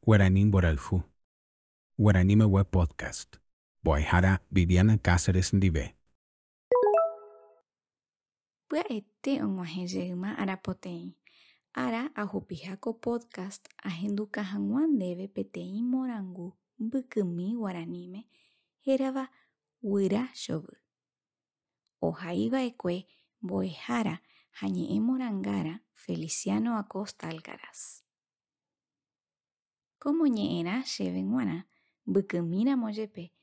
Guaraní Boralfu. Guaraní Web Podcast. Boaihara Viviana Cáceres Ndive. Pya'ete og̃uahẽjeýma arapoteĩ. Ára ahupicháko podcast ahenduka hag̃ua ndéve peteĩ morangu mbykymi guaraníme hérava Guyra Chovy. Ohaiva'ekue mbo'ehára ha ñe'ẽmorangára Feliciano Acosta Alcaraz. Como ñe'ẽrã chéve g̃uarã mbykymíramo jepe,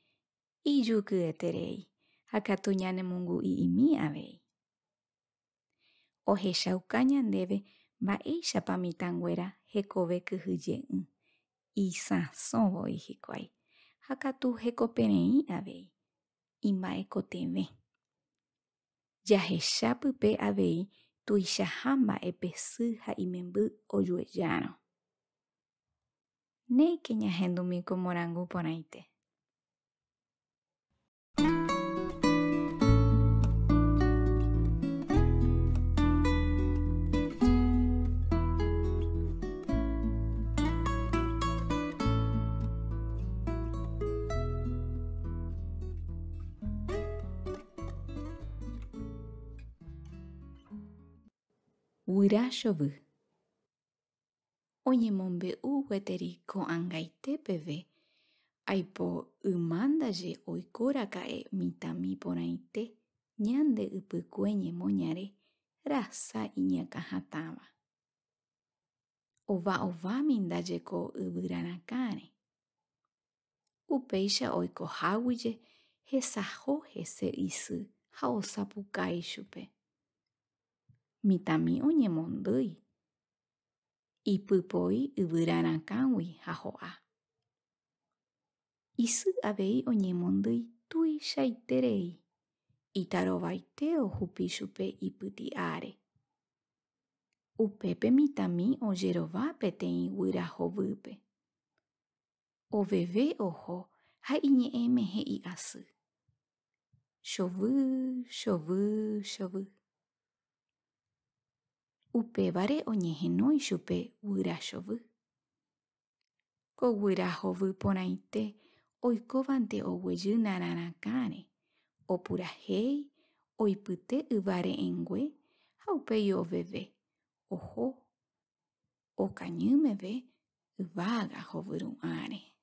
ijukyeterei ha katu ñanemongu'imi avei. Ohechauka ñandéve mba'éichapa mitãnguéra hekove kyhyje'ỹ, isãsõvoi hikuái, ha katu hekopereĩ avei, imba'ekotevẽ. Jahecha pype avei tuichaha mba'epesy ha imemby ojuejárõ. Néike ñahendúmiko morangu porãite. Guyra Chovy. Oñemombe'u gueteri ko'ãngaite peve aipo ymándaje oikóraka'e mitãmi porãite ñande ypykue ñemoñare rasa iñakãhatãva. Ova'ovámi ndaje ko yvyrarakãre. Upéicha oikoháguije hesaho hese isy ha osapukái chupe. Mitãmi oñemondýi. Ipypoi yvyrarakãgui ha ho'a. Isy avei oñemondýi tuichaiterei. Itarovaite ohupi chupe ipytĩ áre. Upépe mitãmi ojerova peteĩ Guyra hovýpe. Oveve oho ha iñe'ẽ mehe i'asy. Chovy, chovy, chovy. Upévare oñehenói chupe Guyra Chovy. Ko Guyra hovy porãite oikóvante oguejy nararakãre, opurahéi, oipyte yvare'ẽngue ha upéi oveve, oho, okañýmeve yvága hovyru'ãre.